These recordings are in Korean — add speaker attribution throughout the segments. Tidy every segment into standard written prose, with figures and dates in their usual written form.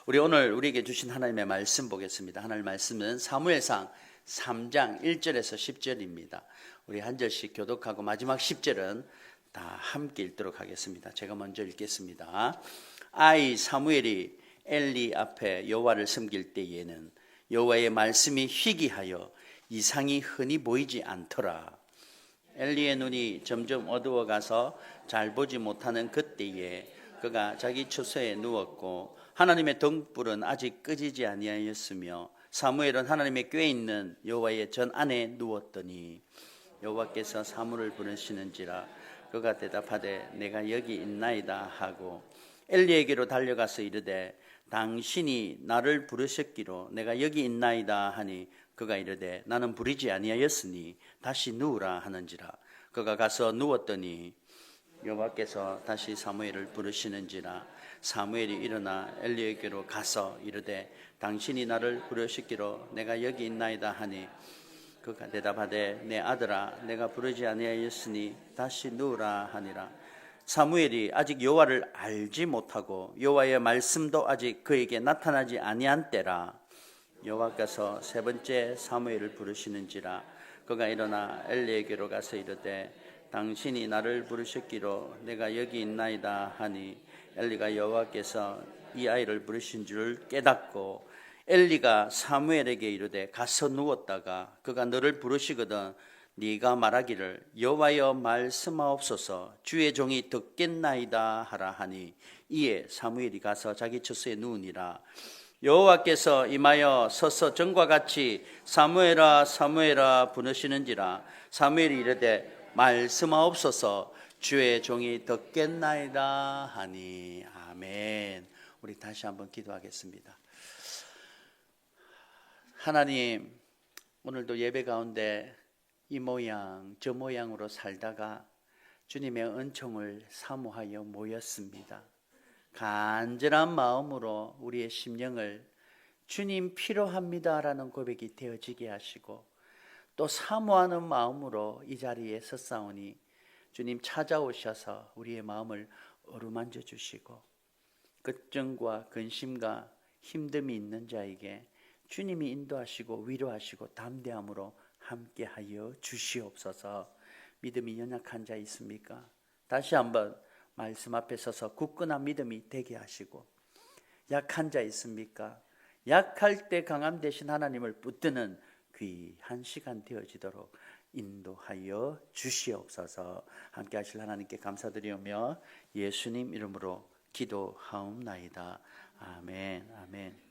Speaker 1: 우리 오늘 우리에게 주신 하나님의 말씀 보겠습니다. 하나님의 말씀은 사무엘상 3장 1절에서 10절입니다. 우리 한 절씩 교독하고 마지막 10절은 다 함께 읽도록 하겠습니다. 제가 먼저 읽겠습니다. 아이 사무엘이 엘리 앞에 여호와를 섬길 때에는 여호와의 말씀이 희귀하여 이상이 흔히 보이지 않더라. 엘리의 눈이 점점 어두워가서 잘 보지 못하는 그때에 그가 자기 처소에 누웠고 하나님의 등불은 아직 끄지지 아니하였으며 사무엘은 하나님의 궤에 있는 여호와의 전 안에 누웠더니 여호와께서 사무엘을 부르시는지라 그가 대답하되 내가 여기 있나이다 하고 엘리에게로 달려가서 이르되 당신이 나를 부르셨기로 내가 여기 있나이다 하니 그가 이르되 나는 부르지 아니하였으니 다시 누우라 하는지라 그가 가서 누웠더니 여호와께서 다시 사무엘을 부르시는지라 사무엘이 일어나 엘리에게로 가서 이르되 당신이 나를 부르셨기로 내가 여기 있나이다 하니 그가 대답하되 내 아들아 내가 부르지 아니하였으니 다시 누우라 하니라. 사무엘이 아직 여호와를 알지 못하고 여호와의 말씀도 아직 그에게 나타나지 아니한 때라. 여호와께서 세 번째 사무엘을 부르시는지라 그가 일어나 엘리에게로 가서 이르되 당신이 나를 부르셨기로 내가 여기 있나이다 하니 엘리가 여호와께서 이 아이를 부르신 줄 깨닫고 엘리가 사무엘에게 이르되 가서 누웠다가 그가 너를 부르시거든 네가 말하기를 여호와여 말씀하옵소서 주의 종이 듣겠나이다 하라 하니 이에 사무엘이 가서 자기 처소에 누우니라. 여호와께서 임하여 서서 전과 같이 사무엘아 사무엘아 부르시는지라 사무엘이 이르되 말씀하옵소서 주의 종이 듣겠나이다 하니 아멘. 우리 다시 한번 기도하겠습니다. 하나님, 오늘도 예배 가운데 이 모양 저 모양으로 살다가 주님의 은총을 사모하여 모였습니다. 간절한 마음으로 우리의 심령을 주님 필요합니다라는 고백이 되어지게 하시고 또 사모하는 마음으로 이 자리에 섰사오니 주님 찾아오셔서 우리의 마음을 어루만져 주시고 걱정과 근심과 힘듦이 있는 자에게 주님이 인도하시고 위로하시고 담대함으로 함께하여 주시옵소서. 믿음이 연약한 자 있습니까? 다시 한번 말씀 앞에 서서 굳건한 믿음이 되게 하시고 약한 자 있습니까? 약할 때 강함 되신 하나님을 붙드는 귀한 시간 되어지도록 인도하여 주시옵소서. 함께 하실 하나님께 감사드리며 예수님 이름으로 기도하옵나이다. 아멘. 아멘.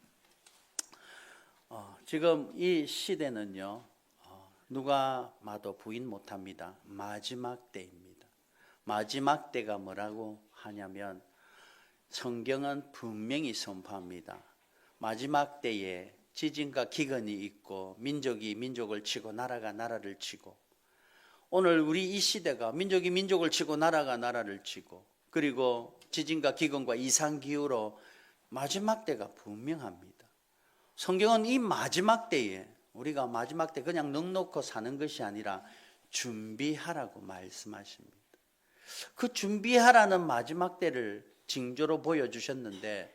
Speaker 1: 지금 이 시대는요 누가 봐도 부인 못합니다. 마지막 때입니다. 마지막 때가 뭐라고 하냐면 성경은 분명히 선포합니다. 마지막 때에 지진과 기근이 있고 민족이 민족을 치고 나라가 나라를 치고 오늘 우리 이 시대가 민족이 민족을 치고 나라가 나라를 치고 그리고 지진과 기근과 이상기후로 마지막 때가 분명합니다. 성경은 이 마지막 때에 우리가 마지막 때 그냥 넉넉히 사는 것이 아니라 준비하라고 말씀하십니다. 그 준비하라는 마지막 때를 징조로 보여주셨는데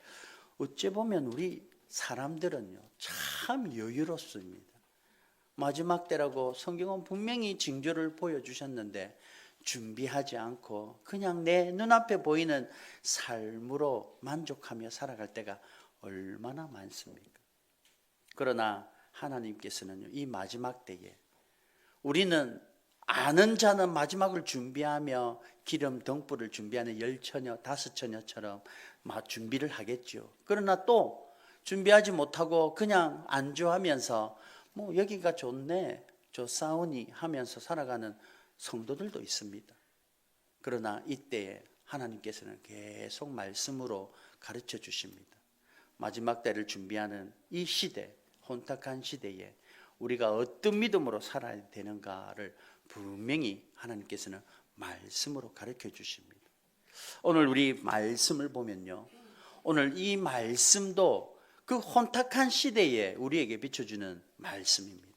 Speaker 1: 어찌 보면 우리 사람들은요 참 여유롭습니다. 마지막 때라고 성경은 분명히 징조를 보여주셨는데 준비하지 않고 그냥 내 눈앞에 보이는 삶으로 만족하며 살아갈 때가 얼마나 많습니까? 그러나 하나님께서는요 이 마지막 때에 우리는 아는 자는 마지막을 준비하며 기름 등불을 준비하는 10처녀 5처녀처럼 준비를 하겠죠. 그러나 또 준비하지 못하고 그냥 안주하면서 뭐 여기가 좋네 좋사오니 하면서 살아가는 성도들도 있습니다. 그러나 이때에 하나님께서는 계속 말씀으로 가르쳐 주십니다. 마지막 때를 준비하는 이 시대 혼탁한 시대에 우리가 어떤 믿음으로 살아야 되는가를 분명히 하나님께서는 말씀으로 가르쳐 주십니다. 오늘 우리 말씀을 보면요 오늘 이 말씀도 그 혼탁한 시대에 우리에게 비춰주는 말씀입니다.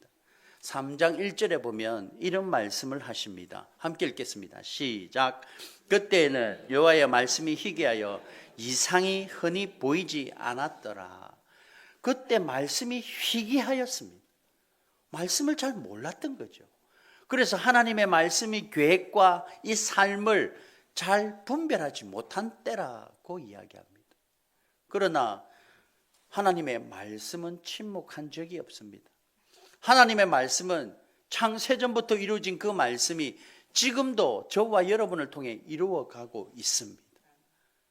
Speaker 1: 3장 1절에 보면 이런 말씀을 하십니다. 함께 읽겠습니다. 시작. 그때에는 여호와의 말씀이 희귀하여 이상이 흔히 보이지 않았더라. 그때 말씀이 희귀하였습니다. 말씀을 잘 몰랐던 거죠. 그래서 하나님의 말씀이 계획과 이 삶을 잘 분별하지 못한 때라고 이야기합니다. 그러나 하나님의 말씀은 침묵한 적이 없습니다. 하나님의 말씀은 창세전부터 이루어진 그 말씀이 지금도 저와 여러분을 통해 이루어가고 있습니다.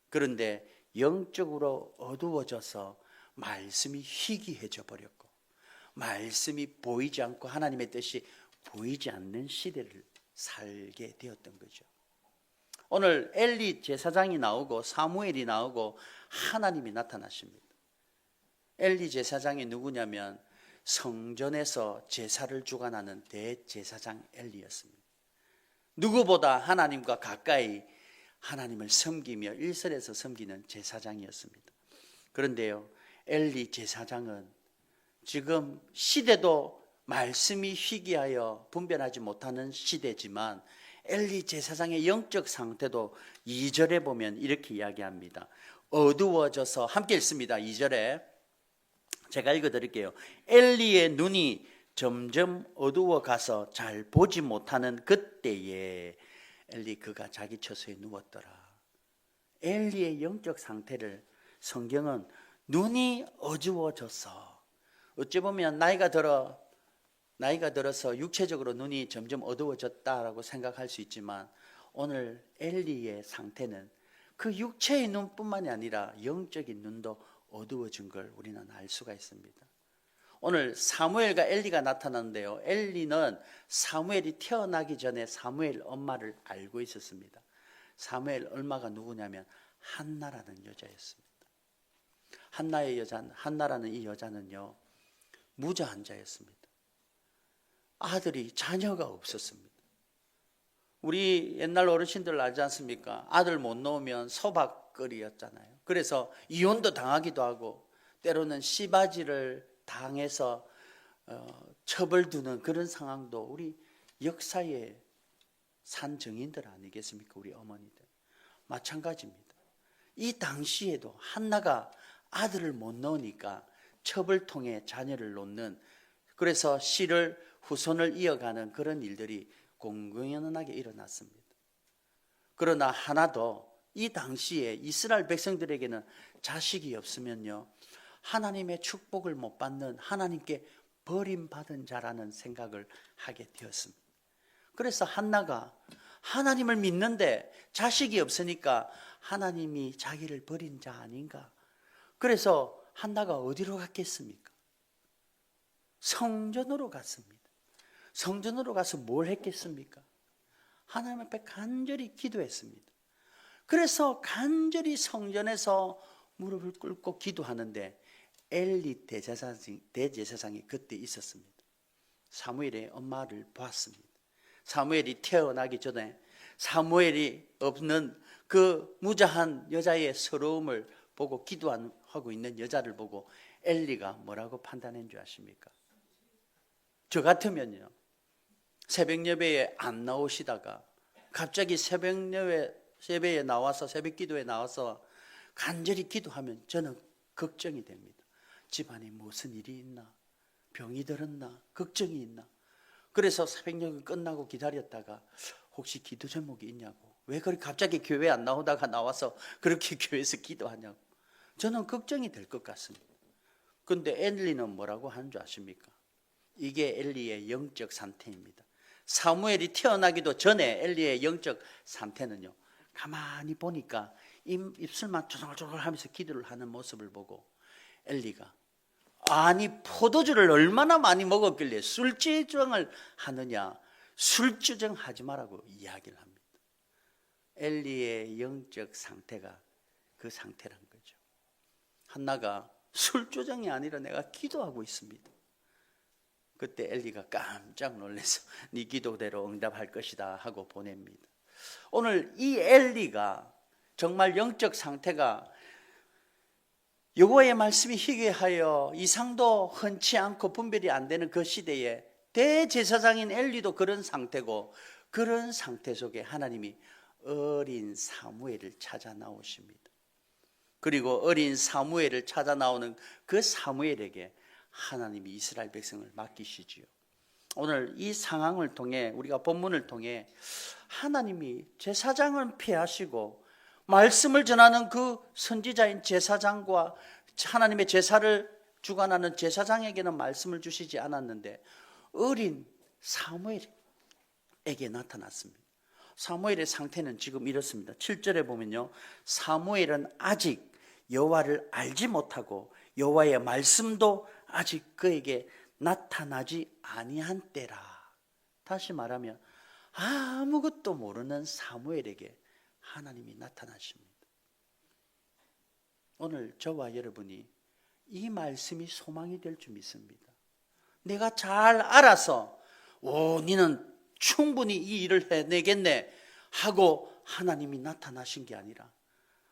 Speaker 1: 그런데 영적으로 어두워져서 말씀이 희귀해져 버렸고 말씀이 보이지 않고 하나님의 뜻이 보이지 않는 시대를 살게 되었던 거죠. 오늘 엘리 제사장이 나오고 사무엘이 나오고 하나님이 나타나십니다. 엘리 제사장이 누구냐면 성전에서 제사를 주관하는 대제사장 엘리였습니다. 누구보다 하나님과 가까이 하나님을 섬기며 일설에서 섬기는 제사장이었습니다. 그런데요, 엘리 제사장은 지금 시대도 말씀이 희귀하여 분별하지 못하는 시대지만 엘리 제사장의 영적 상태도 2절에 보면 이렇게 이야기합니다. 어두워져서, 함께 읽습니다. 2절에 제가 읽어드릴게요. 엘리의 눈이 점점 어두워가서 잘 보지 못하는 그때에 엘리 그가 자기 처소에 누웠더라. 엘리의 영적 상태를 성경은 눈이 어두워져서, 어찌 보면 나이가 들어서 육체적으로 눈이 점점 어두워졌다라고 생각할 수 있지만 오늘 엘리의 상태는 그 육체의 눈뿐만이 아니라 영적인 눈도 어두워진 걸 우리는 알 수가 있습니다. 오늘 사무엘과 엘리가 나타났는데요, 엘리는 사무엘이 태어나기 전에 사무엘 엄마를 알고 있었습니다. 사무엘 엄마가 누구냐면 한나라는 여자였습니다. 한나라는 이 여자는요, 무자한 자였습니다. 자녀가 없었습니다. 우리 옛날 어르신들 알지 않습니까? 아들 못 낳으면 소박거리였잖아요. 그래서 이혼도 당하기도 하고 때로는 씨바지를 당해서 처벌두는 그런 상황도 우리 역사에 산 증인들 아니겠습니까? 우리 어머니들 마찬가지입니다. 이 당시에도 한나가 아들을 못 낳으니까 첩을 통해 자녀를 놓는, 그래서 씨를 후손을 이어가는 그런 일들이 공공연하게 일어났습니다. 그러나 하나도 이 당시에 이스라엘 백성들에게는 자식이 없으면요, 하나님의 축복을 못 받는, 하나님께 버림받은 자라는 생각을 하게 되었습니다. 그래서 한나가 하나님을 믿는데 자식이 없으니까 하나님이 자기를 버린 자 아닌가. 그래서 한나가 어디로 갔겠습니까? 성전으로 갔습니다. 성전으로 가서 뭘 했겠습니까? 하나님 앞에 간절히 기도했습니다. 그래서 간절히 성전에서 무릎을 꿇고 기도하는데 엘리 대제사장이 그때 있었습니다. 사무엘의 엄마를 보았습니다. 사무엘이 태어나기 전에 사무엘이 없는 그 무자한 여자의 서러움을 보고 기도하고 있는 여자를 보고 엘리가 뭐라고 판단한 줄 아십니까? 저 같으면요, 새벽 예배에 안 나오시다가 갑자기 새벽 예배에 나와서, 새벽 기도에 나와서 간절히 기도하면 저는 걱정이 됩니다. 집안에 무슨 일이 있나? 병이 들었나? 걱정이 있나? 그래서 새벽 예배 끝나고 기다렸다가 혹시 기도 제목이 있냐고, 왜 그렇게 갑자기 교회 안 나오다가 나와서 그렇게 교회에서 기도하냐고, 저는 걱정이 될 것 같습니다. 그런데 엘리는 뭐라고 하는 줄 아십니까? 이게 엘리의 영적 상태입니다. 사무엘이 태어나기도 전에 엘리의 영적 상태는요, 가만히 보니까 입술만 조글조글 하면서 기도를 하는 모습을 보고 엘리가, 아니 포도주를 얼마나 많이 먹었길래 술주정을 하느냐, 술주정하지 말라고 이야기를 합니다. 엘리의 영적 상태가 그 상태란 거죠. 한나가 술주정이 아니라 내가 기도하고 있습니다. 그때 엘리가 깜짝 놀라서 네 기도대로 응답할 것이다 하고 보냅니다. 오늘 이 엘리가 정말 영적 상태가 여호와의 말씀이 희귀하여 이상도 흔치 않고 분별이 안 되는 그 시대에 대제사장인 엘리도 그런 상태고, 그런 상태 속에 하나님이 어린 사무엘을 찾아 나오십니다. 그리고 어린 사무엘을 찾아 나오는 그 사무엘에게 하나님이 이스라엘 백성을 맡기시지요. 오늘 이 상황을 통해, 우리가 본문을 통해 하나님이 제사장은 피하시고 말씀을 전하는 그 선지자인 제사장과 하나님의 제사를 주관하는 제사장에게는 말씀을 주시지 않았는데 어린 사무엘에게 나타났습니다. 사무엘의 상태는 지금 이렇습니다. 7절에 보면요, 사무엘은 아직 여호와를 알지 못하고 여호와의 말씀도 아직 그에게 나타나지 아니한 때라. 다시 말하면 아무것도 모르는 사무엘에게 하나님이 나타나십니다. 오늘 저와 여러분이 이 말씀이 소망이 될 줄 믿습니다. 내가 잘 알아서 니는 충분히 이 일을 해내겠네 하고 하나님이 나타나신 게 아니라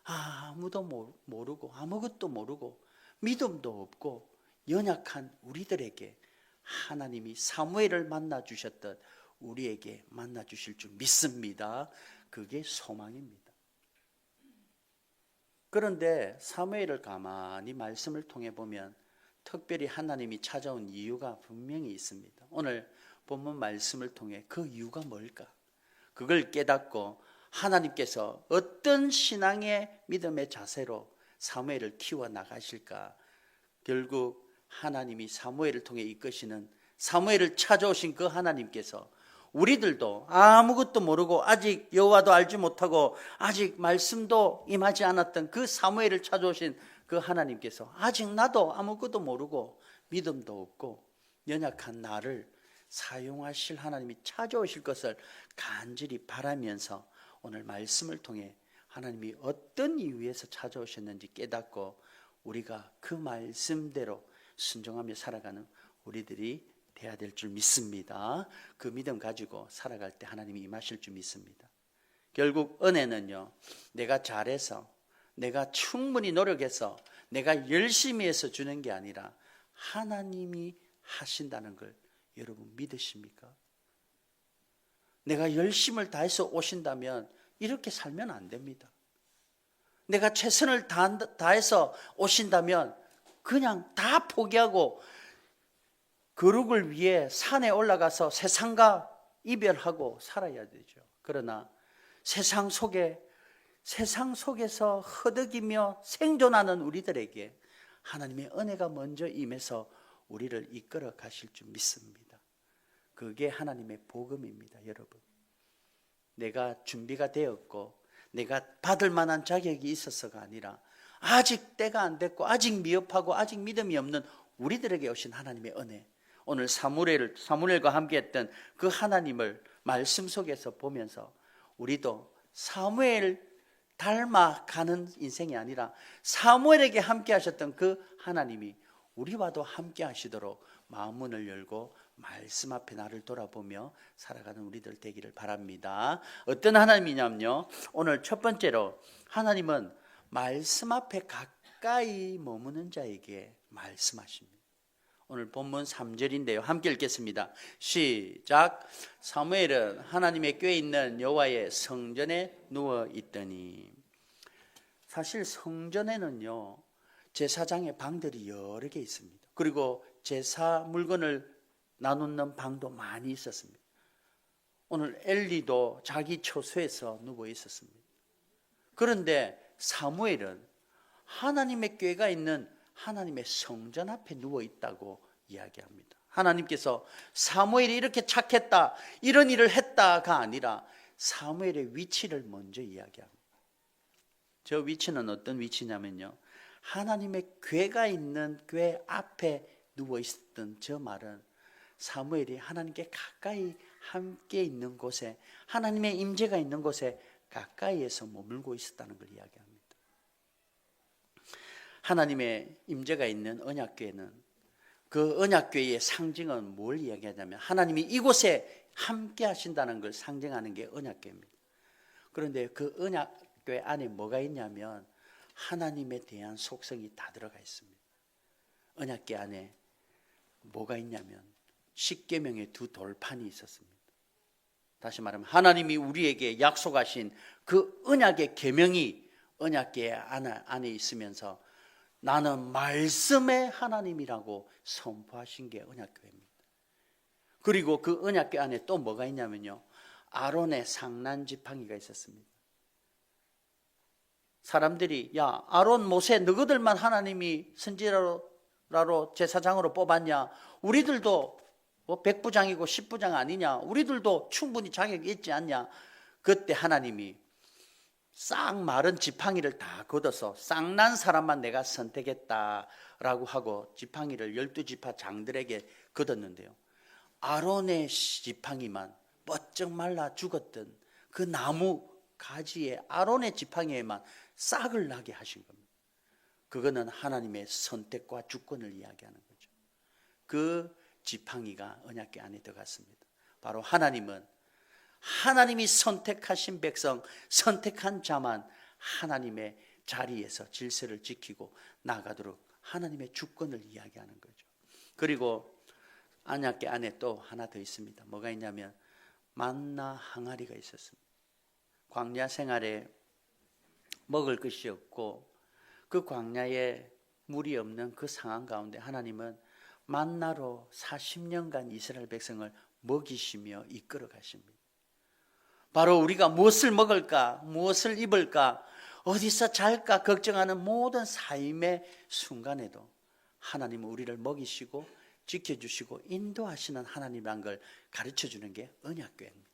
Speaker 1: 아무도 모르고 아무것도 모르고 믿음도 없고 연약한 우리들에게 하나님이 사무엘을 만나 주셨듯 우리에게 만나 주실 줄 믿습니다. 그게 소망입니다. 그런데 사무엘을 가만히 말씀을 통해 보면 특별히 하나님이 찾아온 이유가 분명히 있습니다. 오늘 본문 말씀을 통해 그 이유가 뭘까? 그걸 깨닫고 하나님께서 어떤 신앙의 믿음의 자세로 사무엘을 키워 나가실까? 결국 하나님이 사무엘을 통해 이끄시는, 사무엘을 찾아오신 그 하나님께서 우리들도 아무것도 모르고 아직 여호와도 알지 못하고 아직 말씀도 임하지 않았던 그 사무엘을 찾아오신 그 하나님께서 아직 나도 아무것도 모르고 믿음도 없고 연약한 나를 사용하실 하나님이 찾아오실 것을 간절히 바라면서 오늘 말씀을 통해 하나님이 어떤 이유에서 찾아오셨는지 깨닫고 우리가 그 말씀대로 순종하며 살아가는 우리들이 돼야 될 줄 믿습니다. 그 믿음 가지고 살아갈 때 하나님이 임하실 줄 믿습니다. 결국 은혜는요, 내가 잘해서, 내가 충분히 노력해서, 내가 열심히 해서 주는 게 아니라 하나님이 하신다는 걸 여러분 믿으십니까? 내가 열심을 다해서 오신다면 이렇게 살면 안 됩니다. 내가 최선을 다해서 오신다면 그냥 다 포기하고 거룩을 위해 산에 올라가서 세상과 이별하고 살아야 되죠. 그러나 세상 속에서 허덕이며 생존하는 우리들에게 하나님의 은혜가 먼저 임해서 우리를 이끌어 가실 줄 믿습니다. 그게 하나님의 복음입니다, 여러분. 내가 준비가 되었고 내가 받을 만한 자격이 있어서가 아니라 아직 때가 안 됐고 아직 미흡하고 아직 믿음이 없는 우리들에게 오신 하나님의 은혜, 오늘 사무엘과 함께했던 그 하나님을 말씀 속에서 보면서 우리도 사무엘 닮아가는 인생이 아니라 사무엘에게 함께 하셨던 그 하나님이 우리와도 함께 하시도록 마음문을 열고 말씀 앞에 나를 돌아보며 살아가는 우리들 되기를 바랍니다. 어떤 하나님이냐면요, 오늘 첫 번째로 하나님은 말씀 앞에 가까이 머무는 자에게 말씀하십니다. 오늘 본문 3절인데요. 함께 읽겠습니다. 시작. 사무엘은 하나님의 궤에 있는 여호와의 성전에 누워 있더니. 사실 성전에는요, 제사장의 방들이 여러 개 있습니다. 그리고 제사 물건을 나누는 방도 많이 있었습니다. 오늘 엘리도 자기 처소에서 누워 있었습니다. 그런데 사무엘은 하나님의 궤가 있는 하나님의 성전 앞에 누워 있다고 이야기합니다. 하나님께서 사무엘이 이렇게 착했다, 이런 일을 했다가 아니라 사무엘의 위치를 먼저 이야기합니다. 저 위치는 어떤 위치냐면요, 하나님의 궤가 있는 궤 앞에 누워 있었던 저 말은 사무엘이 하나님께 가까이 함께 있는 곳에, 하나님의 임재가 있는 곳에 가까이에서 머물고 있었다는 걸 이야기합니다. 하나님의 임재가 있는 언약궤는, 그 언약궤의 상징은 뭘 이야기하냐면 하나님이 이곳에 함께 하신다는 걸 상징하는 게 언약궤입니다. 그런데 그 언약궤 안에 뭐가 있냐면 하나님에 대한 속성이 다 들어가 있습니다. 언약궤 안에 뭐가 있냐면 십계명의 두 돌판이 있었습니다. 다시 말하면 하나님이 우리에게 약속하신 그 언약의 계명이 언약궤 안에 있으면서 나는 말씀의 하나님이라고 선포하신 게 언약궤입니다. 그리고 그 언약궤 안에 또 뭐가 있냐면요, 아론의 상난 지팡이가 있었습니다. 사람들이 야, 아론, 모세 너희들만 하나님이 선지자로 제사장으로 뽑았냐? 우리들도 뭐 백부장이고 십부장 아니냐? 우리들도 충분히 자격이 있지 않냐? 그때 하나님이 싹 마른 지팡이를 다 걷어서 쌍난 사람만 내가 선택했다라고 하고 지팡이를 12지파 장들에게 걷었는데요, 아론의 지팡이만 뻗쩍 말라 죽었던 그 나무 가지에 아론의 지팡이에만 싹을 나게 하신 겁니다. 그거는 하나님의 선택과 주권을 이야기하는 거죠. 그 지팡이가 언약궤 안에 들어갔습니다. 바로 하나님은 하나님이 선택하신 백성, 선택한 자만 하나님의 자리에서 질서를 지키고 나가도록 하나님의 주권을 이야기하는 거죠. 그리고 언약궤 안에 또 하나 더 있습니다. 뭐가 있냐면 만나 항아리가 있었습니다. 광야 생활에 먹을 것이 없고 그 광야에 물이 없는 그 상황 가운데 하나님은 만나로 40년간 이스라엘 백성을 먹이시며 이끌어 가십니다. 바로 우리가 무엇을 먹을까, 무엇을 입을까, 어디서 잘까 걱정하는 모든 삶의 순간에도 하나님은 우리를 먹이시고 지켜주시고 인도하시는 하나님이란 걸 가르쳐주는 게 언약궤입니다.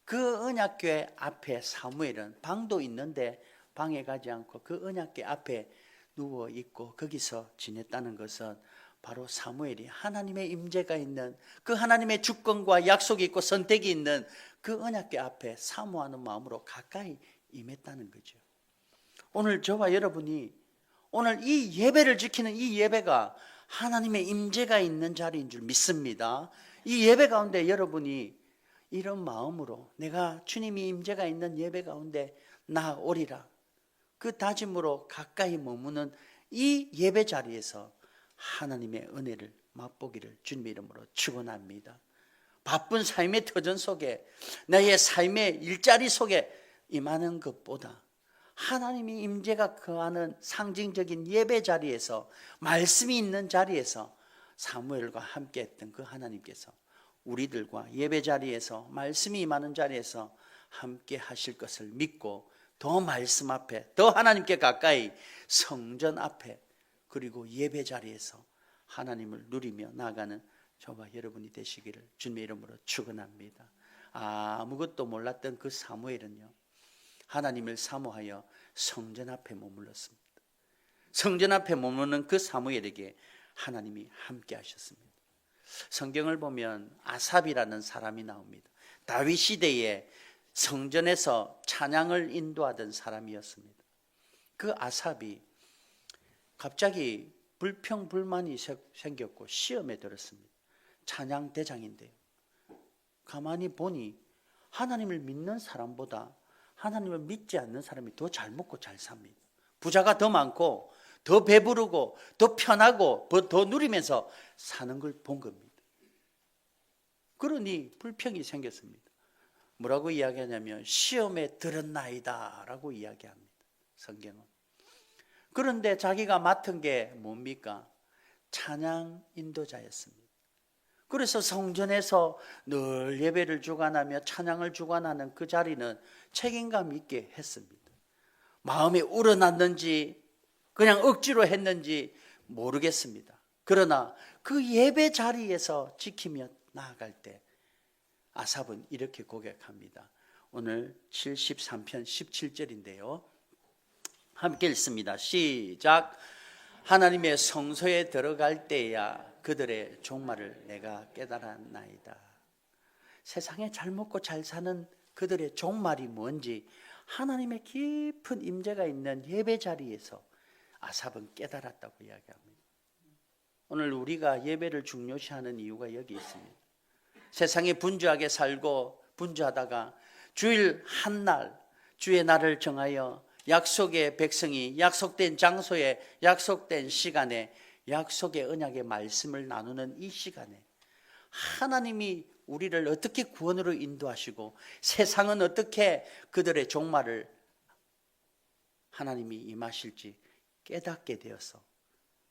Speaker 1: 그 언약궤 앞에 사무엘은 방도 있는데 방에 가지 않고 그 언약궤 앞에 누워 있고 거기서 지냈다는 것은 바로 사무엘이 하나님의 임재가 있는, 그 하나님의 주권과 약속이 있고 선택이 있는 그 언약궤 앞에 사모하는 마음으로 가까이 임했다는 거죠. 오늘 저와 여러분이 오늘 이 예배를 지키는 이 예배가 하나님의 임재가 있는 자리인 줄 믿습니다. 이 예배 가운데 여러분이 이런 마음으로 내가 주님이 임재가 있는 예배 가운데 나오리라, 그 다짐으로 가까이 머무는 이 예배 자리에서 하나님의 은혜를 맛보기를 주님의 이름으로 축원합니다. 바쁜 삶의 터전 속에, 나의 삶의 일자리 속에 임하는 것보다 하나님이 임재가 거하는 상징적인 예배 자리에서, 말씀이 있는 자리에서 사무엘과 함께 했던 그 하나님께서 우리들과 예배 자리에서, 말씀이 임하는 자리에서 함께 하실 것을 믿고 더 말씀 앞에, 더 하나님께 가까이 성전 앞에, 그리고 예배 자리에서 하나님을 누리며 나아가는 저와 여러분이 되시기를 주님의 이름으로 축원합니다. 아무것도 몰랐던 그 사무엘은요, 하나님을 사모하여 성전 앞에 머물렀습니다. 성전 앞에 머무는 그 사무엘에게 하나님이 함께 하셨습니다. 성경을 보면 아삽이라는 사람이 나옵니다. 다윗 시대에 성전에서 찬양을 인도하던 사람이었습니다. 그 아삽이 갑자기 불평불만이 생겼고 시험에 들었습니다. 찬양 대장인데요, 가만히 보니 하나님을 믿는 사람보다 하나님을 믿지 않는 사람이 더 잘 먹고 잘 삽니다. 부자가 더 많고 더 배부르고 더 편하고 더 누리면서 사는 걸 본 겁니다. 그러니 불평이 생겼습니다. 뭐라고 이야기하냐면 시험에 들었나이다 라고 이야기합니다, 성경은. 그런데 자기가 맡은 게 뭡니까? 찬양 인도자였습니다. 그래서 성전에서 늘 예배를 주관하며 찬양을 주관하는 그 자리는 책임감 있게 했습니다. 마음에 우러났는지 그냥 억지로 했는지 모르겠습니다. 그러나 그 예배 자리에서 지키며 나아갈 때 아삽은 이렇게 고백합니다. 오늘 73편 17절인데요. 함께 읽습니다. 시작. 하나님의 성소에 들어갈 때야 그들의 종말을 내가 깨달았나이다. 세상에 잘 먹고 잘 사는 그들의 종말이 뭔지 하나님의 깊은 임재가 있는 예배 자리에서 아삽은 깨달았다고 이야기합니다. 오늘 우리가 예배를 중요시하는 이유가 여기 있습니다. 세상에 분주하게 살고 분주하다가 주일 한날, 주의 날을 정하여 약속의 백성이 약속된 장소에 약속된 시간에 약속의 언약의 말씀을 나누는 이 시간에 하나님이 우리를 어떻게 구원으로 인도하시고 세상은 어떻게 그들의 종말을 하나님이 임하실지 깨닫게 되어서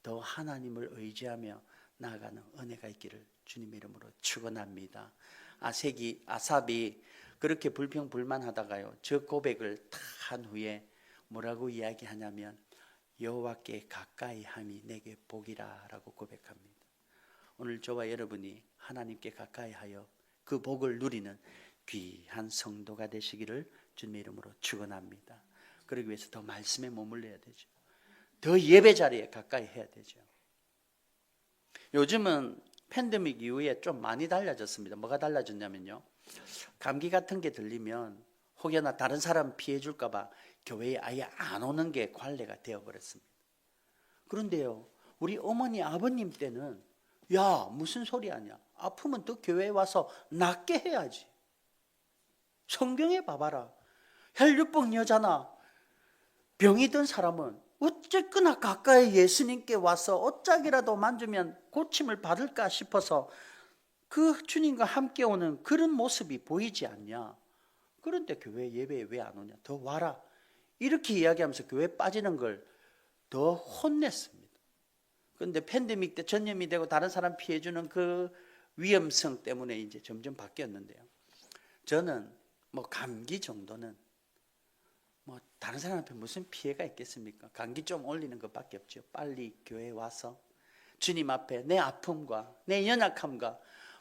Speaker 1: 더 하나님을 의지하며 나아가는 은혜가 있기를 주님의 이름으로 축원합니다. 아삽이 그렇게 불평불만하다가요, 저 고백을 다 한 후에 뭐라고 이야기하냐면 여호와께 가까이 함이 내게 복이라라고 고백합니다. 오늘 저와 여러분이 하나님께 가까이 하여 그 복을 누리는 귀한 성도가 되시기를 주님의 이름으로 축원합니다. 그러기 위해서 더 말씀에 머물러야 되죠. 더 예배 자리에 가까이 해야 되죠. 요즘은 팬데믹 이후에 좀 많이 달라졌습니다. 뭐가 달라졌냐면요, 감기 같은 게 들리면 혹여나 다른 사람 피해 줄까 봐 교회에 아예 안 오는 게 관례가 되어버렸습니다. 그런데요, 우리 어머니 아버님 때는 야, 무슨 소리 하냐, 아프면 또 교회에 와서 낫게 해야지. 성경에 봐봐라, 혈류병 여자나 병이 든 사람은 어쨌거나 가까이 예수님께 와서 어짝이라도 만지면 고침을 받을까 싶어서 그 주님과 함께 오는 그런 모습이 보이지 않냐. 그런데 교회 예배에 왜 안 오냐, 더 와라, 이렇게 이야기하면서 교회 빠지는 걸 더 혼냈습니다. 그런데 팬데믹 때 전염이 되고 다른 사람 피해주는 그 위험성 때문에 이제 점점 바뀌었는데요, 저는 뭐 감기 정도는 뭐 다른 사람한테 무슨 피해가 있겠습니까? 감기 좀 올리는 것밖에 없죠. 빨리 교회에 와서 주님 앞에 내 아픔과 내 연약함과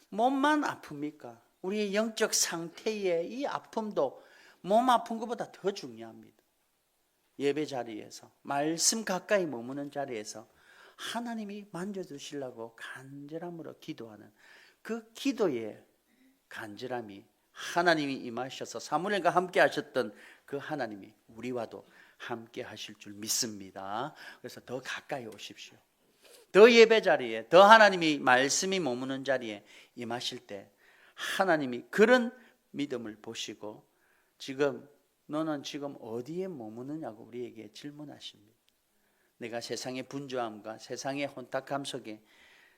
Speaker 1: 몸만 아픕니까? 우리의 영적 상태의 이 아픔도 몸 아픈 것보다 더 중요합니다. 예배 자리에서, 말씀 가까이 머무는 자리에서 하나님이 만져주시려고 간절함으로 기도하는 그 기도의 간절함이 하나님이 임하셔서 사무엘과 함께 하셨던 그 하나님이 우리와도 함께 하실 줄 믿습니다. 그래서 더 가까이 오십시오. 더 예배 자리에, 더 하나님이 말씀이 머무는 자리에 임하실 때 하나님이 그런 믿음을 보시고 지금 너는 지금 어디에 머무느냐고 우리에게 질문하십니다. 내가 세상의 분주함과 세상의 혼탁함 속에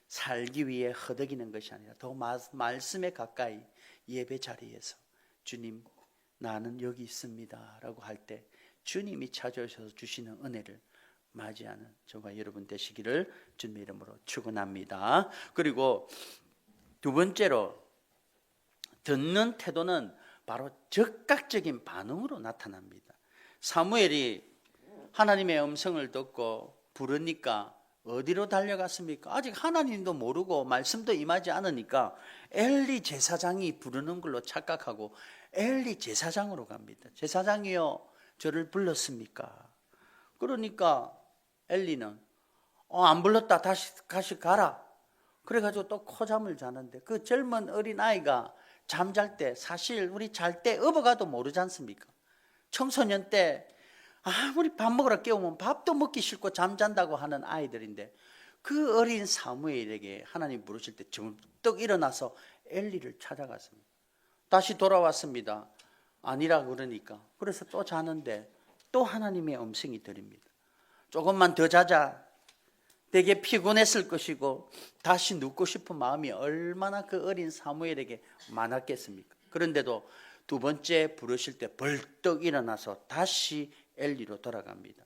Speaker 1: 살기 위해 허덕이는 것이 아니라 더 말씀에 가까이 예배 자리에서 주님 나는 여기 있습니다 라고 할 때 주님이 찾아오셔서 주시는 은혜를 맞이하는 저와 여러분 되시기를 주님의 이름으로 축원합니다. 그리고 두 번째로, 듣는 태도는 바로 즉각적인 반응으로 나타납니다. 사무엘이 하나님의 음성을 듣고 부르니까 어디로 달려갔습니까? 아직 하나님도 모르고 말씀도 임하지 않으니까 엘리 제사장이 부르는 걸로 착각하고 엘리 제사장으로 갑니다. 제사장이요, 저를 불렀습니까? 그러니까 엘리는 안 불렀다, 다시 가라. 그래가지고 또 코잠을 자는데 그 젊은 어린아이가 잠잘 때, 사실 우리 잘 때 업어가도 모르지 않습니까? 청소년 때 아무리 밥 먹으러 깨우면 밥도 먹기 싫고 잠잔다고 하는 아이들인데 그 어린 사무엘에게 하나님 부르실 때 정떡 일어나서 엘리를 찾아갔습니다. 다시 돌아왔습니다. 아니라 그러니까. 그래서 또 자는데 또 하나님의 음성이 들립니다. 조금만 더 자자. 되게 피곤했을 것이고 다시 눕고 싶은 마음이 얼마나 그 어린 사무엘에게 많았겠습니까? 그런데도 두 번째 부르실 때 벌떡 일어나서 다시 엘리로 돌아갑니다.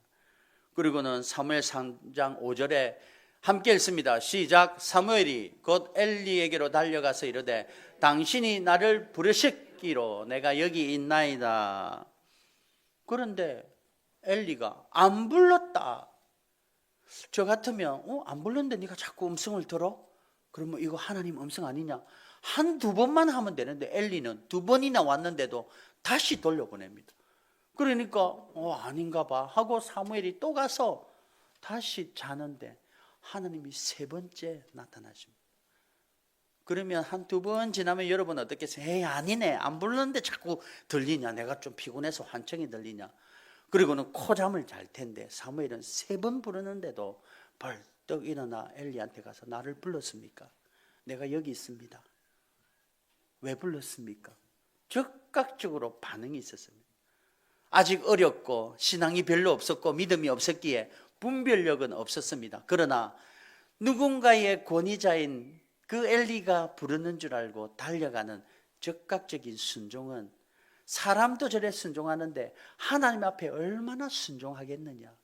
Speaker 1: 그리고는 사무엘 3장 5절에 함께 읽습니다. 시작. 사무엘이 곧 엘리에게로 달려가서 이르되 당신이 나를 부르셨기로 내가 여기 있나이다. 그런데 엘리가 안 불렀다. 저 같으면 안 불렀는데 네가 자꾸 음성을 들어? 그러면 이거 하나님 음성 아니냐? 한두 번만 하면 되는데 엘리는 두 번이나 왔는데도 다시 돌려보냅니다. 그러니까 아닌가 봐 하고 사무엘이 또 가서 다시 자는데 하나님이 세 번째 나타나십니다. 그러면 한두 번 지나면 여러분 어떻겠어요? 에이 아니네, 안 불렀는데 자꾸 들리냐, 내가 좀 피곤해서 환청이 들리냐. 그리고는 코잠을 잘 텐데 사무엘은 세 번 부르는데도 벌떡 일어나 엘리한테 가서 나를 불렀습니까? 내가 여기 있습니다. 왜 불렀습니까? 즉각적으로 반응이 있었습니다. 아직 어렸고 신앙이 별로 없었고 믿음이 없었기에 분별력은 없었습니다. 그러나 누군가의 권위자인 그 엘리가 부르는 줄 알고 달려가는 즉각적인 순종은 사람도 저래 순종하는데 하나님 앞에 얼마나 순종하겠느냐.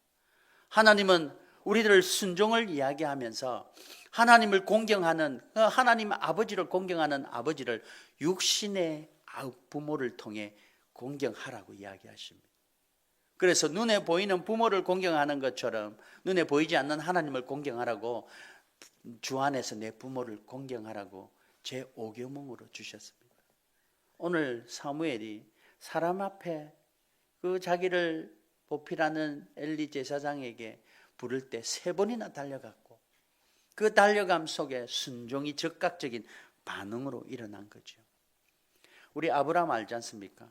Speaker 1: 하나님은 우리들 순종을 이야기하면서 하나님을 공경하는, 하나님 아버지를 공경하는 아버지를 육신의 부모를 통해 공경하라고 이야기하십니다. 그래서 눈에 보이는 부모를 공경하는 것처럼 눈에 보이지 않는 하나님을 공경하라고, 주 안에서 내 부모를 공경하라고 제5계명으로 주셨습니다. 오늘 사무엘이 사람 앞에 그 자기를 보필하는 엘리 제사장에게 부를 때 3번이나 달려갔고, 그 달려감 속에 순종이 즉각적인 반응으로 일어난 거죠. 우리 아브라함 알지 않습니까?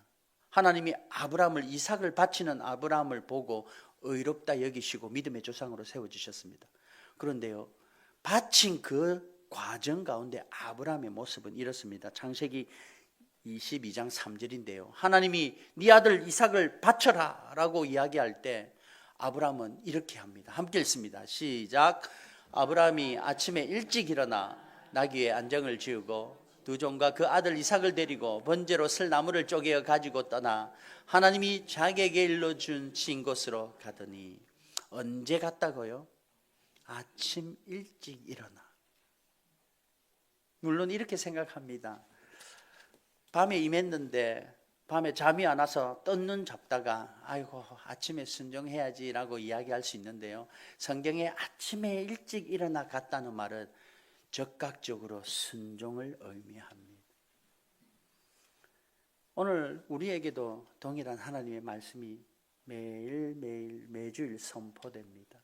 Speaker 1: 하나님이 아브라함을, 이삭을 바치는 아브라함을 보고 의롭다 여기시고 믿음의 조상으로 세워주셨습니다. 그런데요, 바친 그 과정 가운데 아브라함의 모습은 이렇습니다. 창세기 22장 3절인데요. 하나님이 네 아들 이삭을 바쳐라 라고 이야기할 때 아브라함은 이렇게 합니다. 함께 읽습니다. 시작. 아브라함이 아침에 일찍 일어나 나귀의 안장을 지우고 두 종과 그 아들 이삭을 데리고 번제로 쓸 나무를 쪼개어 가지고 떠나 하나님이 자기에게 일러준 곳으로 가더니, 언제 갔다고요? 아침 일찍 일어나. 물론 이렇게 생각합니다. 밤에 임했는데 밤에 잠이 안 와서 뜬 눈 잡다가 아이고 아침에 순종해야지 라고 이야기할 수 있는데요, 성경에 아침에 일찍 일어나 갔다는 말은 즉각적으로 순종을 의미합니다. 오늘 우리에게도 동일한 하나님의 말씀이 매일매일 매주일 선포됩니다.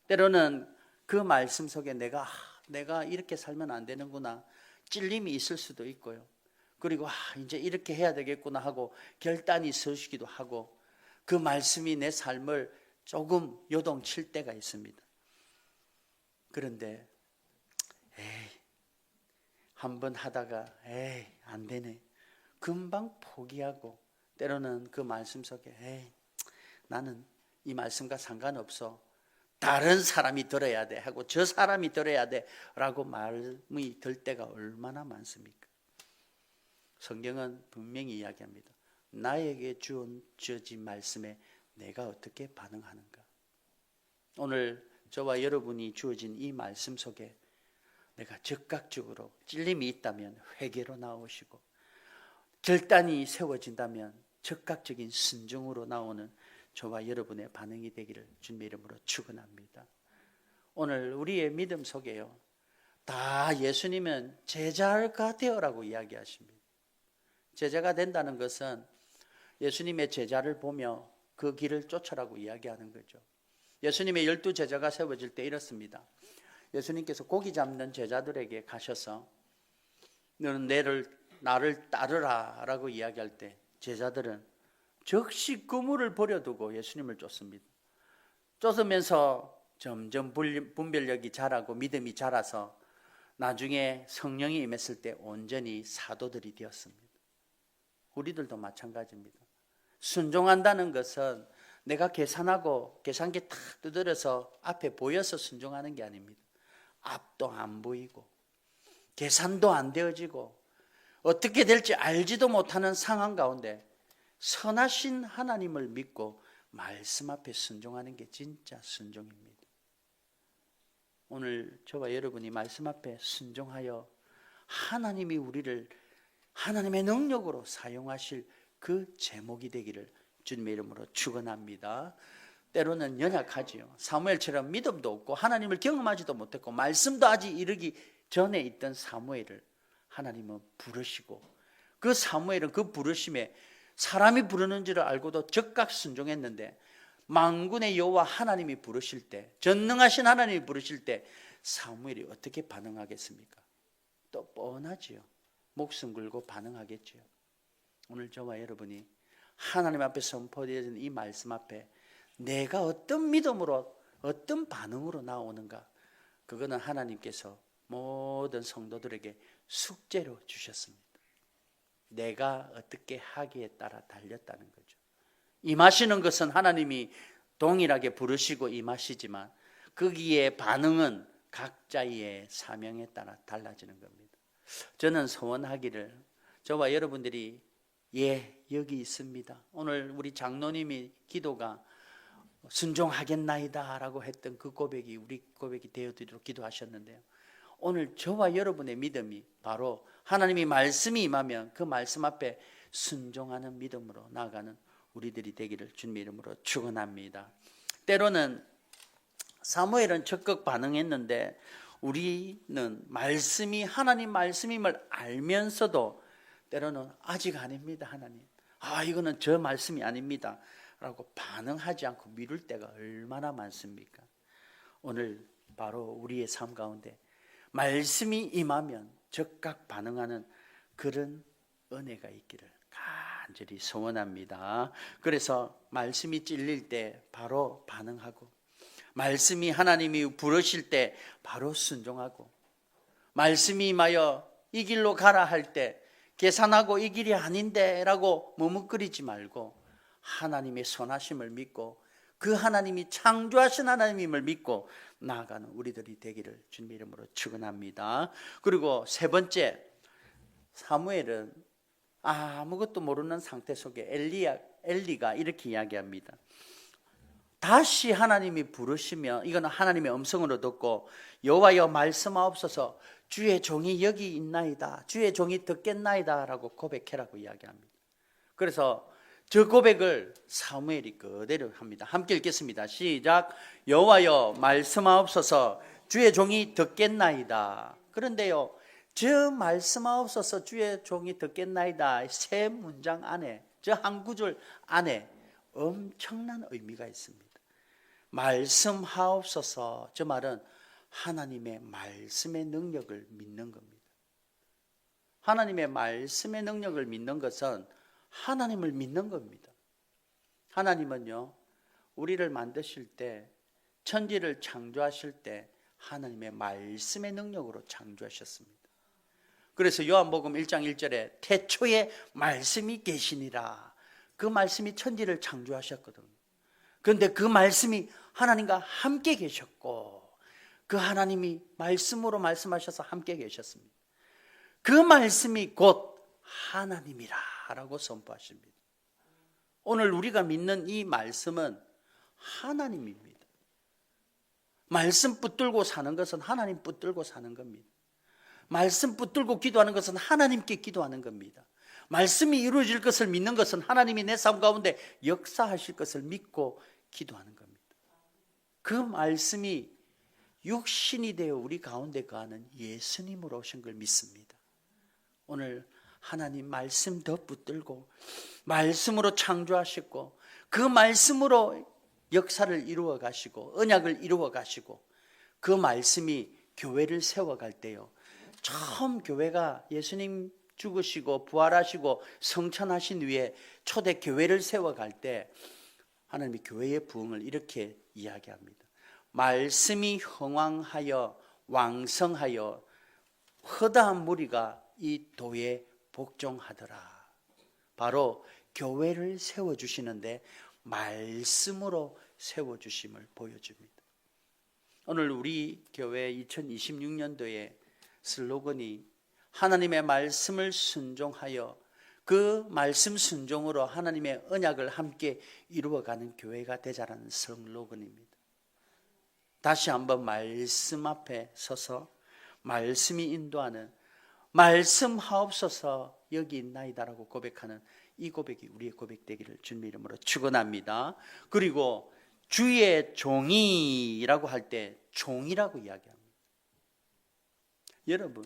Speaker 1: 때로는 그 말씀 속에 내가 이렇게 살면 안 되는구나 찔림이 있을 수도 있고요. 그리고 이제 이렇게 해야 되겠구나 하고 결단이 서시기도 하고, 그 말씀이 내 삶을 조금 요동칠 때가 있습니다. 그런데 한번 하다가 안 되네, 금방 포기하고, 때로는 그 말씀 속에 나는 이 말씀과 상관없어, 다른 사람이 들어야 돼 하고 저 사람이 들어야 돼 라고 마음이 들 때가 얼마나 많습니까? 성경은 분명히 이야기합니다. 나에게 주어진 말씀에 내가 어떻게 반응하는가. 오늘 저와 여러분이 주어진 이 말씀 속에 내가 즉각적으로 찔림이 있다면 회개로 나오시고, 결단이 세워진다면 즉각적인 순종으로 나오는 저와 여러분의 반응이 되기를 주님의 이름으로 축원합니다. 오늘 우리의 믿음 속에요, 다 예수님은 제자가 되어라고 이야기하십니다. 제자가 된다는 것은 예수님의 제자를 보며 그 길을 쫓아라고 이야기하는 거죠. 예수님의 12제자가 세워질 때 이렇습니다. 예수님께서 고기 잡는 제자들에게 가셔서 너는 나를 따르라 라고 이야기할 때 제자들은 즉시 그물을 버려두고 예수님을 쫓습니다. 쫓으면서 점점 분별력이 자라고 믿음이 자라서 나중에 성령이 임했을 때 온전히 사도들이 되었습니다. 우리들도 마찬가지입니다. 순종한다는 것은 내가 계산하고 계산기 탁 두드려서 앞에 보여서 순종하는 게 아닙니다. 앞도 안 보이고 계산도 안 되어지고 어떻게 될지 알지도 못하는 상황 가운데 선하신 하나님을 믿고 말씀 앞에 순종하는 게 진짜 순종입니다. 오늘 저와 여러분이 말씀 앞에 순종하여 하나님이 우리를 하나님의 능력으로 사용하실 그 제목이 되기를 주님의 이름으로 축원합니다. 때로는 연약하지요. 사무엘처럼 믿음도 없고 하나님을 경험하지도 못했고 말씀도 아직 이르기 전에 있던 사무엘을 하나님은 부르시고, 그 사무엘은 그 부르심에 사람이 부르는 줄을 알고도 즉각 순종했는데, 만군의 여호와 하나님이 부르실 때, 전능하신 하나님이 부르실 때 사무엘이 어떻게 반응하겠습니까? 또 뻔하지요. 목숨 걸고 반응하겠지요. 오늘 저와 여러분이 하나님 앞에 선포되어진 이 말씀 앞에 내가 어떤 믿음으로 어떤 반응으로 나오는가, 그거는 하나님께서 모든 성도들에게 숙제로 주셨습니다. 내가 어떻게 하기에 따라 달렸다는 거죠. 임하시는 것은 하나님이 동일하게 부르시고 임하시지만 거기에 반응은 각자의 사명에 따라 달라지는 겁니다. 저는 소원하기를 저와 여러분들이 예, 여기 있습니다. 오늘 우리 장로님이 기도가 순종하겠나이다 라고 했던 그 고백이 우리 고백이 되어드리도록 기도하셨는데요, 오늘 저와 여러분의 믿음이 바로 하나님이 말씀이 임하면 그 말씀 앞에 순종하는 믿음으로 나아가는 우리들이 되기를 주님의 이름으로 축원합니다. 때로는 사무엘은 적극 반응했는데 우리는 말씀이 하나님 말씀임을 알면서도 때로는 아직 아닙니다, 하나님, 이거는 저 말씀이 아닙니다 라고 반응하지 않고 미룰 때가 얼마나 많습니까? 오늘 바로 우리의 삶 가운데 말씀이 임하면 즉각 반응하는 그런 은혜가 있기를 간절히 소원합니다. 그래서 말씀이 찔릴 때 바로 반응하고, 말씀이 하나님이 부르실 때 바로 순종하고, 말씀이 임하여 이 길로 가라 할 때 계산하고 이 길이 아닌데 라고 머뭇거리지 말고 하나님의 선하심을 믿고 그 하나님이 창조하신 하나님임을 믿고 나아가는 우리들이 되기를 주님의 이름으로 축원합니다. 그리고 세 번째, 사무엘은 아무것도 모르는 상태 속에 엘리가 이렇게 이야기합니다. 다시 하나님이 부르시면 이거는 하나님의 음성으로 듣고 여호와여 말씀하옵소서, 주의 종이 여기 있나이다, 주의 종이 듣겠나이다 라고 고백해라고 이야기합니다. 그래서 저 고백을 사무엘이 그대로 합니다. 함께 읽겠습니다. 시작. 여호와여 말씀하옵소서, 주의 종이 듣겠나이다. 그런데요, 저 말씀하옵소서 주의 종이 듣겠나이다 세 문장 안에, 저 한 구절 안에 엄청난 의미가 있습니다. 말씀하옵소서, 저 말은 하나님의 말씀의 능력을 믿는 겁니다. 하나님의 말씀의 능력을 믿는 것은 하나님을 믿는 겁니다. 하나님은요, 우리를 만드실 때, 천지를 창조하실 때 하나님의 말씀의 능력으로 창조하셨습니다. 그래서 요한복음 1장 1절에 태초에 말씀이 계시니라, 그 말씀이 천지를 창조하셨거든요. 그런데 그 말씀이 하나님과 함께 계셨고 그 하나님이 말씀으로 말씀하셔서 함께 계셨습니다. 그 말씀이 곧 하나님이라 라고 선포하십니다. 오늘 우리가 믿는 이 말씀은 하나님입니다. 말씀 붙들고 사는 것은 하나님 붙들고 사는 겁니다. 말씀 붙들고 기도하는 것은 하나님께 기도하는 겁니다. 말씀이 이루어질 것을 믿는 것은 하나님이 내 삶 가운데 역사하실 것을 믿고 기도하는 겁니다. 그 말씀이 육신이 되어 우리 가운데 거하는 예수님으로 오신 걸 믿습니다. 오늘 하나님 말씀 더 붙들고 말씀으로 창조하셨고 그 말씀으로 역사를 이루어 가시고 언약을 이루어 가시고 그 말씀이 교회를 세워갈 때요, 처음 교회가 예수님 죽으시고 부활하시고 성천하신 위에 초대 교회를 세워갈 때 하나님이 교회의 부흥을 이렇게 이야기합니다. 말씀이 흥왕하여 왕성하여 허다한 무리가 이 도에 복종하더라. 바로 교회를 세워주시는데 말씀으로 세워주심을 보여줍니다. 오늘 우리 교회 2026년도에 슬로건이 하나님의 말씀을 순종하여 그 말씀 순종으로 하나님의 언약을 함께 이루어가는 교회가 되자라는 슬로건입니다. 다시 한번 말씀 앞에 서서 말씀이 인도하는 말씀하옵소서 여기 있나이다라고 고백하는 이 고백이 우리의 고백 되기를 주님의 이름으로 축원합니다. 그리고 주의 종이라고 할 때 종이라고 이야기합니다. 여러분,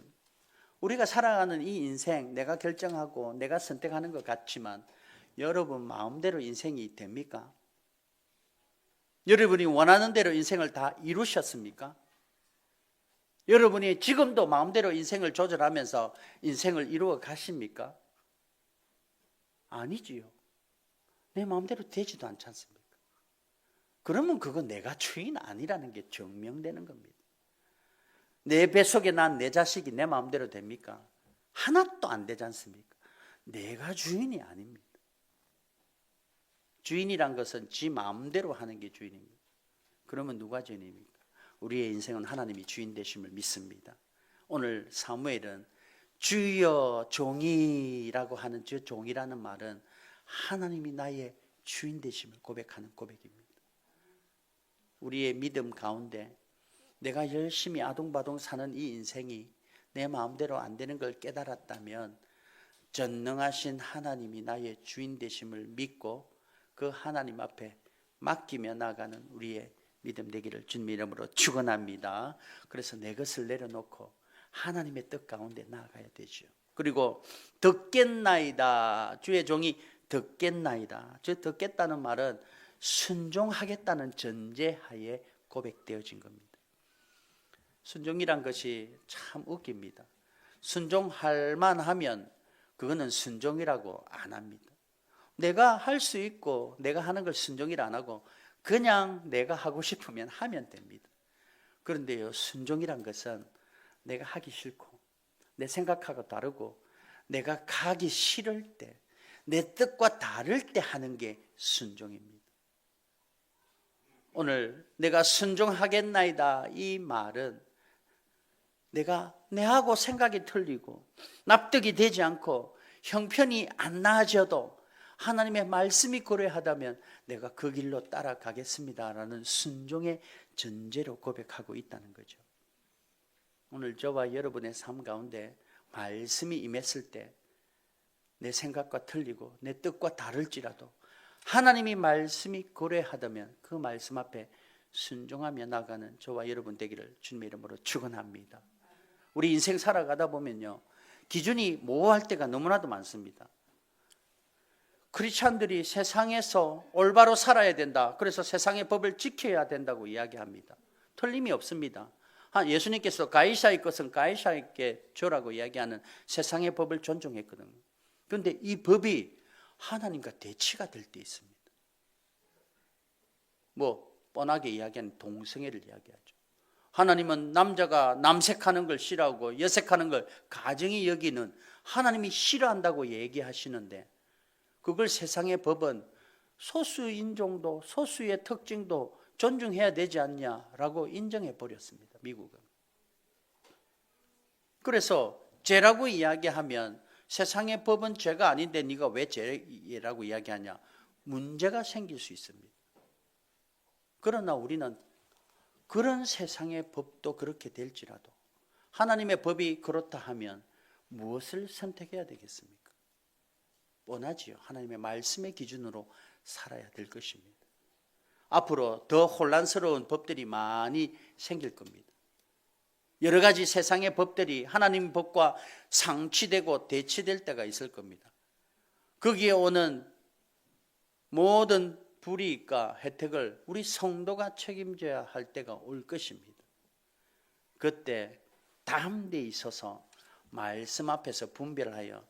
Speaker 1: 우리가 살아가는 이 인생 내가 결정하고 내가 선택하는 것 같지만 여러분 마음대로 인생이 됩니까? 여러분이 원하는 대로 인생을 다 이루셨습니까? 여러분이 지금도 마음대로 인생을 조절하면서 인생을 이루어 가십니까? 아니지요. 내 마음대로 되지도 않지 않습니까? 그러면 그건 내가 주인 아니라는 게 증명되는 겁니다. 내 뱃속에 난 내 자식이 내 마음대로 됩니까? 하나도 안 되지 않습니까? 내가 주인이 아닙니다. 주인이란 것은 지 마음대로 하는 게 주인입니다. 그러면 누가 주인입니까? 우리의 인생은 하나님이 주인 되심을 믿습니다. 오늘 사무엘은 주여 종이라고 하는 저 종이라는 말은 하나님이 나의 주인 되심을 고백하는 고백입니다. 우리의 믿음 가운데 내가 열심히 아둥바둥 사는 이 인생이 내 마음대로 안 되는 걸 깨달았다면 전능하신 하나님이 나의 주인 되심을 믿고 그 하나님 앞에 맡기며 나가는 우리의 믿음 되기를 주님 이름으로 축원합니다. 그래서 내 것을 내려놓고 하나님의 뜻 가운데 나아가야 되죠. 그리고 듣겠나이다. 주의 종이 듣겠나이다. 저 듣겠다는 말은 순종하겠다는 전제하에 고백되어진 겁니다. 순종이란 것이 참 웃깁니다. 순종할 만하면 그거는 순종이라고 안 합니다. 내가 할 수 있고 내가 하는 걸 순종이라 안 하고 그냥 내가 하고 싶으면 하면 됩니다. 그런데요, 순종이란 것은 내가 하기 싫고 내 생각하고 다르고 내가 가기 싫을 때, 내 뜻과 다를 때 하는 게 순종입니다. 오늘 내가 순종하겠나이다 이 말은 내가 내하고 생각이 틀리고 납득이 되지 않고 형편이 안 나아져도 하나님의 말씀이 고려하다면 내가 그 길로 따라가겠습니다라는 순종의 전제로 고백하고 있다는 거죠. 오늘 저와 여러분의 삶 가운데 말씀이 임했을 때 내 생각과 틀리고 내 뜻과 다를지라도 하나님이 말씀이 고려하다면 그 말씀 앞에 순종하며 나가는 저와 여러분 되기를 주님의 이름으로 축원합니다. 우리 인생 살아가다 보면요, 기준이 모호할 때가 너무나도 많습니다. 크리스찬들이 세상에서 올바로 살아야 된다. 그래서 세상의 법을 지켜야 된다고 이야기합니다. 틀림이 없습니다. 예수님께서 가이사의 것은 가이사에게 줘라고 이야기하는 세상의 법을 존중했거든요. 그런데 이 법이 하나님과 대치가 될 때 있습니다. 뻔하게 이야기하는 동성애를 이야기하죠. 하나님은 남자가 남색하는 걸 싫어하고 여색하는 걸 가증히 여기는 하나님이 싫어한다고 얘기하시는데 그걸 세상의 법은 소수 인종도 소수의 특징도 존중해야 되지 않냐라고 인정해 버렸습니다. 미국은. 그래서 죄라고 이야기하면 세상의 법은 죄가 아닌데 네가 왜 죄라고 이야기하냐, 문제가 생길 수 있습니다. 그러나 우리는 그런 세상의 법도 그렇게 될지라도 하나님의 법이 그렇다 하면 무엇을 선택해야 되겠습니까? 뻔하지요. 하나님의 말씀의 기준으로 살아야 될 것입니다. 앞으로 더 혼란스러운 법들이 많이 생길 겁니다. 여러 가지 세상의 법들이 하나님 법과 상치되고 대치될 때가 있을 겁니다. 거기에 오는 모든 불이익과 혜택을 우리 성도가 책임져야 할 때가 올 것입니다. 그때 담대히 있어서 말씀 앞에서 분별하여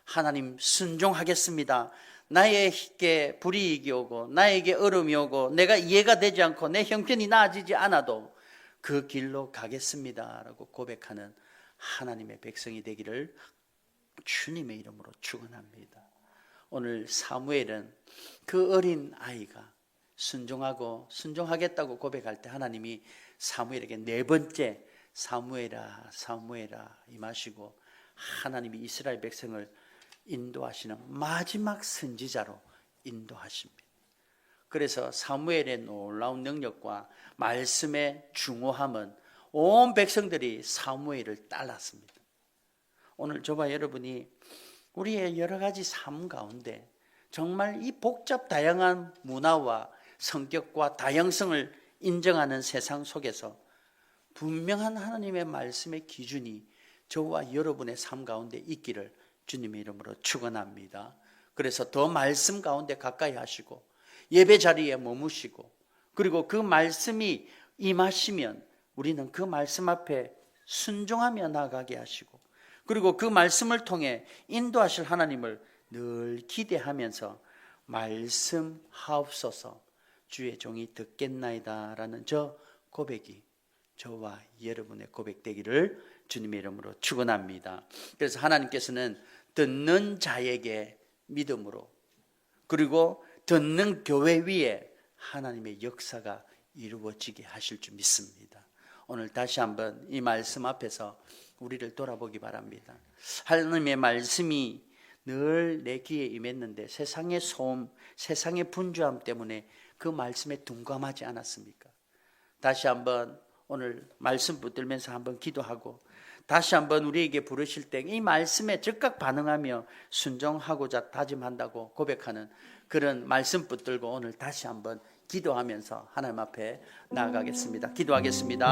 Speaker 1: 하나님 순종하겠습니다. 나에게 불이익이 오고 나에게 어려움이 오고 내가 이해가 되지 않고 내 형편이 나아지지 않아도 그 길로 가겠습니다라고 고백하는 하나님의 백성이 되기를 주님의 이름으로 축원합니다. 오늘 사무엘은 그 어린 아이가 순종하겠다고 고백할 때 하나님이 사무엘에게 네 번째 사무엘아 사무엘아 임하시고 하나님이 이스라엘 백성을 인도하시는 마지막 선지자로 인도하십니다. 그래서 사무엘의 놀라운 능력과 말씀의 중요함은 온 백성들이 사무엘을 따랐습니다. 오늘 저와 여러분이 우리의 여러 가지 삶 가운데 정말 이 복잡 다양한 문화와 성격과 다양성을 인정하는 세상 속에서 분명한 하나님의 말씀의 기준이 저와 여러분의 삶 가운데 있기를 주님의 이름으로 축원합니다. 그래서 더 말씀 가운데 가까이 하시고 예배 자리에 머무시고 그리고 그 말씀이 임하시면 우리는 그 말씀 앞에 순종하며 나아가게 하시고 그리고 그 말씀을 통해 인도하실 하나님을 늘 기대하면서 말씀하옵소서 주의 종이 듣겠나이다 라는 저 고백이 저와 여러분의 고백되기를 주님의 이름으로 축원합니다. 그래서 하나님께서는 듣는 자에게 믿음으로 그리고 듣는 교회 위에 하나님의 역사가 이루어지게 하실 줄 믿습니다. 오늘 다시 한번 이 말씀 앞에서 우리를 돌아보기 바랍니다. 하나님의 말씀이 늘 내 귀에 임했는데 세상의 소음, 세상의 분주함 때문에 그 말씀에 둔감하지 않았습니까? 다시 한번 오늘 말씀 붙들면서 한번 기도하고 다시 한번 우리에게 부르실 때 이 말씀에 즉각 반응하며 순종하고자 다짐한다고 고백하는 그런 말씀 붙들고 오늘 다시 한번 기도하면서 하나님 앞에 나아가겠습니다. 기도하겠습니다.